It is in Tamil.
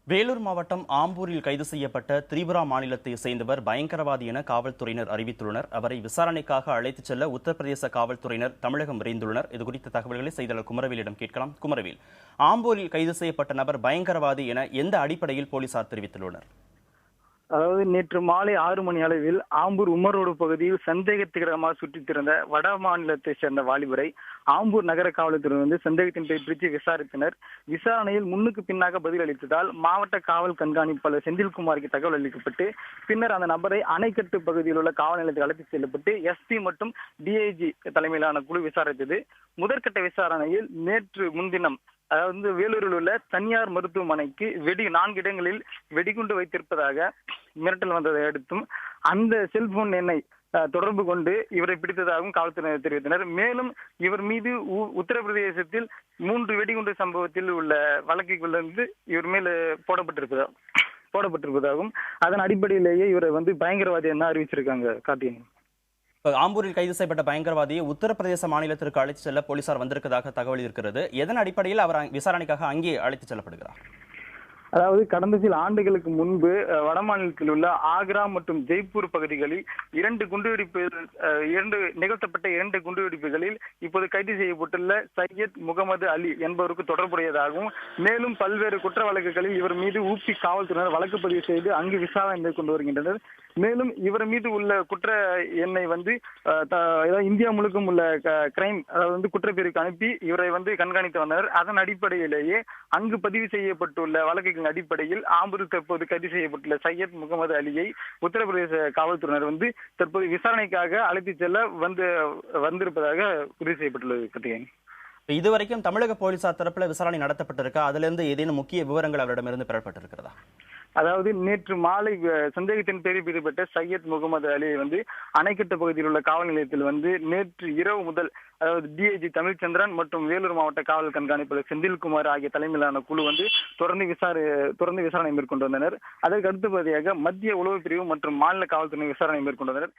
வேலூர் மாவட்டம் ஆம்பூரில் கைது செய்யப்பட்ட திரிபுரா மாநிலத்தை சேர்ந்தவர் பயங்கரவாதி என காவல்துறையினர் அறிவித்துள்ளனர். அவரை விசாரணைக்காக அழைத்துச் செல்ல உத்தரப்பிரதேச காவல்துறையினர் தமிழகம் விரைந்துள்ளனர். இதுகுறித்த தகவல்களை செய்தியாளர் குமரவேலிடம் கேட்கலாம். குமரவேல், ஆம்பூரில் கைது செய்யப்பட்ட நபர் பயங்கரவாதி என எந்த அடிப்படையில் போலீசார் தெரிவித்துள்ளனர்? அதாவது நேற்று மாலை 6 மணி அளவில் ஆம்பூர் உமரோடு பகுதியில் சந்தேகத்துக்கிடமாக சுற்றித் திறந்த வட மாநிலத்தை சேர்ந்த வாலிபரை ஆம்பூர் நகர காவல்துறை சந்தேகத்தின் பேர் பிரித்து விசாரித்தனர். விசாரணையில் முன்னுக்கு பின்னாக பதில் அளித்ததால் மாவட்ட காவல் கண்காணிப்பாளர் செந்தில்குமாருக்கு தகவல் அளிக்கப்பட்டு பின்னர் அந்த நபரை அணைக்கட்டு பகுதியில் உள்ள காவல் நிலையத்தில் அழைத்துச் செல்லப்பட்டு எஸ்பி மற்றும் டிஐஜி தலைமையிலான குழு விசாரித்தது. முதற்கட்ட விசாரணையில் நேற்று முன்தினம் அதாவது வேலூரில் உள்ள தனியார் மருத்துவமனைக்கு 4 இடங்களில் வெடிகுண்டு வைத்திருப்பதாக மிரட்டல் வந்ததை அடுத்தும் அந்த செல்போன் எண்ணை தொடர்பு கொண்டு இவரை பிடித்ததாகவும் காவல்துறையினர் தெரிவித்தனர். மேலும் இவர் மீது உத்தரப்பிரதேசத்தில் 3 வெடிகுண்டு சம்பவத்தில் உள்ள வழக்குகளிலிருந்து இவர் மேல் போடப்பட்டிருப்பதாகவும் அதன் அடிப்படையிலேயே இவரை பயங்கரவாதி என்ன அறிவிச்சிருக்காங்க. கார்த்திகேயன், ஆம்பூரில் கைது செய்யப்பட்ட பயங்கரவாதியை உத்தரப்பிரதேச மாநிலத்திற்கு அழைத்து செல்ல போலீசார் வந்திருப்பதாக தகவல் இருக்கிறது. எதன் அடிப்படையில் அவர் விசாரணைக்காக அங்கே அழைத்துச் செல்லப்படுகிறார்? அதாவது கடந்த சில ஆண்டுகளுக்கு முன்பு வடமாநிலத்தில் உள்ள ஆக்ரா மற்றும் ஜெய்ப்பூர் பகுதிகளில் நிகழ்த்தப்பட்ட 2 குண்டுவெடிப்புகளில் இப்போது கைது செய்யப்பட்டுள்ள சையத் முகமது அலி என்பவருக்கு தொடர்புடையதாகவும் மேலும் பல்வேறு குற்ற வழக்குகளில் இவர் மீது ஊப்பி காவல்துறையினர் வழக்கு பதிவு செய்து அங்கு விசாரணை மேற்கொண்டு வருகின்றனர். மேலும் இவர் மீது உள்ள குற்ற எண்ணை இந்தியா முழுக்கும் உள்ள கிரைம் அதாவது குற்றப்பிரிவுக்கு அனுப்பி இவரை கண்காணித்து வந்தனர். அதன் அடிப்படையிலேயே அங்கு பதிவு செய்யப்பட்டுள்ள வழக்குகளின் அடிப்படையில் ஆம்பூரில் தற்போது கைது செய்யப்பட்டுள்ள சையத் முகமது அலியை உத்தரப்பிரதேச காவல்துறையினர் தற்போது விசாரணைக்காக அழைத்துச் செல்ல வந்திருப்பதாக உறுதி செய்யப்பட்டுள்ளது. இதுவரைக்கும் தமிழக போலீசார் தரப்புல விசாரணை நடத்தப்பட்டிருக்கா? அதுல இருந்து ஏதேனும் முக்கிய விவரங்கள் அவரிடமிருந்து பெறப்பட்டிருக்கிறதா? அதாவது நேற்று மாலை சந்தேகத்தின் பேரில் பிடிபட்ட சையத் முகமது அலியை அணைக்கட்டு பகுதியில் உள்ள காவல் நிலையத்தில் நேற்று இரவு முதல் அதாவது டிஐஜி தமிழ்ச்சந்திரன் மற்றும் வேலூர் மாவட்ட காவல் கண்காணிப்பாளர் செந்தில்குமார் ஆகிய தலைமையிலான குழு தொடர்ந்து விசாரணை மேற்கொண்டு வந்தனர். அதற்கு அடுத்தபடியாக மத்திய உளவு பிரிவு மற்றும் மாநில காவல்துறை விசாரணை மேற்கொண்டு வந்தனர்.